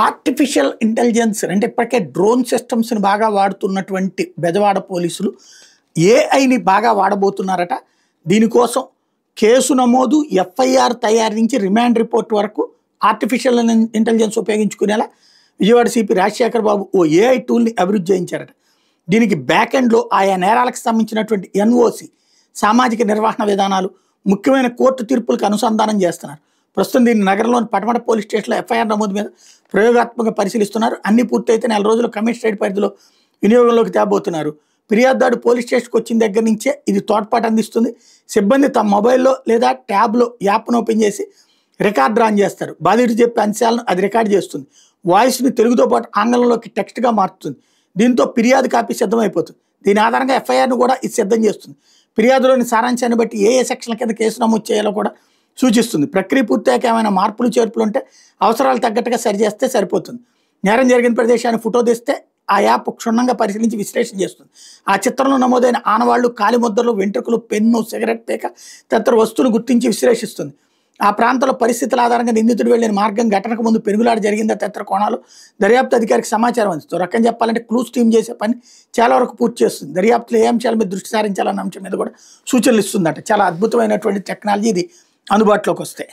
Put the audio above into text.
Artificial intelligence అంటే ఇప్పటికే drone సిస్టమ్స్ని బాగా వాడుతున్నటువంటి బెజవాడ పోలీసులు ఏఐని బాగా వాడబోతున్నారట. దీనికోసం కేసు నమోదు, ఎఫ్ఐఆర్ తయారు నుంచి రిమాండ్ రిపోర్ట్ వరకు ఆర్టిఫిషియల్ ఇంటెలిజెన్స్ ఉపయోగించుకునేలా విజయవాడ సిపి రాజశేఖర్ బాబు ఓ ఏఐ టూల్ని అభివృద్ధి చేయించారట. దీనికి బ్యాక్ ఎండ్లో ఆయా నేరాలకు సంబంధించినటువంటి ఎన్ఓసి, సామాజిక నిర్వహణ విధానాలు, ముఖ్యమైన కోర్టు తీర్పులకు అనుసంధానం చేస్తున్నారు. ప్రస్తుతం దీన్ని నగరంలోని పటమట పోలీస్ స్టేషన్లో ఎఫ్ఐఆర్ నమోదు మీద ప్రయోగాత్మకంగా పరిశీలిస్తున్నారు. అన్ని పూర్తయితే 4 రోజులు కమిషనరేట్ పరిధిలో వినియోగంలోకి తేబోతున్నారు. ఫిర్యాదుదారు పోలీస్ స్టేషన్కి వచ్చిన దగ్గర నుంచే ఇది తోడ్పాటు అందిస్తుంది. సిబ్బంది తమ మొబైల్లో లేదా ట్యాబ్లో యాప్ను ఓపెన్ చేసి రికార్డ్ రాన్ చేస్తారు. బాధితుడు చెప్పే అంశాలను అది రికార్డ్ చేస్తుంది. వాయిస్ని తెలుగుతో పాటు ఆంగ్లంలోకి టెక్స్ట్గా మారుతుంది. దీంతో ఫిర్యాదు కాపీ సిద్ధమైపోతుంది. దీని ఆధారంగా ఎఫ్ఐఆర్ను కూడా ఇది సిద్ధం చేస్తుంది. ఫిర్యాదులోని సారాంశాన్ని బట్టి ఏ సెక్షన్ల కింద కేసు నమోదు చేయాలో కూడా సూచిస్తుంది. ప్రక్రియ పూర్తయ్యాక ఏమైనా మార్పులు చేర్పులు ఉంటే అవసరాలు తగ్గట్టుగా సరిచేస్తే సరిపోతుంది. నేరం జరిగిన ప్రదేశాన్ని ఫోటో తీస్తే ఆ యాప్ క్షుణ్ణంగా పరిశీలించి విశ్లేషణ చేస్తుంది. ఆ చిత్రంలో నమోదైన ఆనవాళ్లు, కాలి ముద్రలు, వెంట్రుకలు, పెన్ను, సిగరెట్ పీక తదితర వస్తువులు గుర్తించి విశ్లేషిస్తుంది. ఆ ప్రాంతంలో పరిస్థితుల ఆధారంగా నిందితుడు వెళ్లిన మార్గం, ఘటనకు ముందు పెనుగులాట జరిగిందా తదితర కోణాలు దర్యాప్తు అధికారికి సమాచారం అందిస్తుంది. రకం చెప్పాలంటే క్లూస్ టీమ్ చేసే పని చాలా వరకు పూర్తి చేస్తుంది. దర్యాప్తులో ఏ అంశాల మీద దృష్టి సారించాలన్న అంశం మీద కూడా సూచనలు ఇస్తుందట. చాలా అద్భుతమైనటువంటి టెక్నాలజీ ఇది అందుబాటులోకి వస్తే.